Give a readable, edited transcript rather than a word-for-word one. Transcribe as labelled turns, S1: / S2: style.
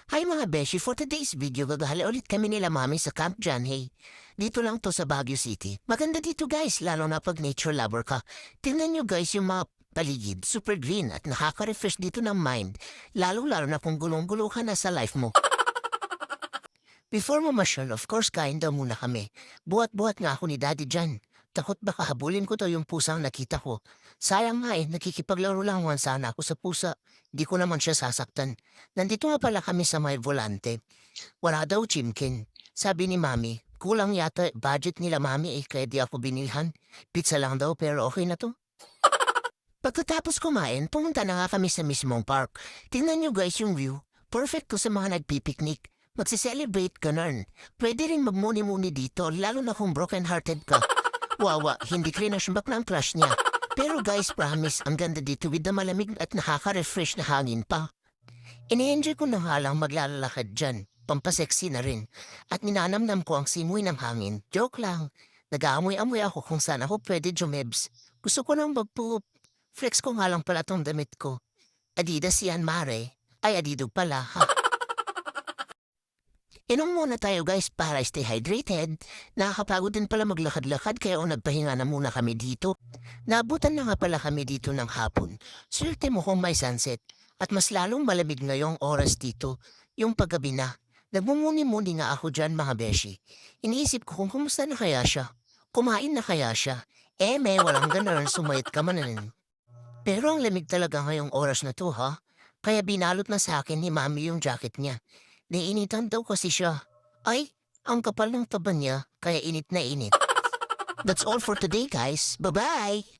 S1: Hi mga beshi, for today's video gagahali ulit kami nila mami sa Camp John Hay. Dito lang to sa Baguio City. Maganda dito guys, lalo na pag nature lover ka. Tingnan nyo guys yung mga paligid, super green at nakaka-refresh dito ng mind. Lalo-lalo na kung gulong-gulo ka na sa life mo. Before mo masyal, of course kain daw muna kami. Buhat-buhat nga ako ni daddy dyan. Takot baka habulin ko to yung pusang nakita ko. Sayang nga nakikipaglaro lang sana ako sa pusa. Di ko naman siya sasaktan. Nandito nga pala kami sa may volante. Wala daw chimkin. Sabi ni mami, kulang yata budget nila mami kaya di ako binilhan. Pizza lang daw pero okay na to. Pagkatapos kumain, pumunta na nga kami sa mismong park. Tingnan nyo guys yung view. Perfect to sa mga nagpipiknik. Magse-celebrate ka nun. Pwede rin magmuni-muni dito, lalo na kung broken-hearted ka. Wawa, hindi crush-back na ang crush niya. Pero guys, promise, ang ganda dito with the malamig at nakaka-refresh na hangin pa. Ini-enjoy ko na nga lang maglalakad dyan. Pampasexy na rin. At ninanamnam ko ang simoy ng hangin. Joke lang. Nag-aamoy-amoy ako kung saan ako pwede jumebs. Gusto ko nang magpoop. Flex ko nga lang pala tong damit ko. Adidas yan, mare. Ay, adidog pala, ha? Inom muna tayo guys para stay hydrated. Nakakapagod din pala maglakad-lakad kaya nagpahinga na muna kami dito. Naabutan na nga pala kami dito ng hapon. Swerte mo kung may sunset. At mas lalong malamig ngayong oras dito, yung paggabi na. Nagmumuni-muni nga ako dyan mga beshi. Iniisip ko kung kumusta na kaya siya. Kumain na kaya siya. May walang ganun, sumayat ka man. Pero ang lamig talaga ngayong oras na to ha. Kaya binalot na sa akin ni mami yung jacket niya. Naiinitan daw kasi siya. Ay, ang kapal ng taba niya, kaya init na init. That's all for today guys. Bye-bye!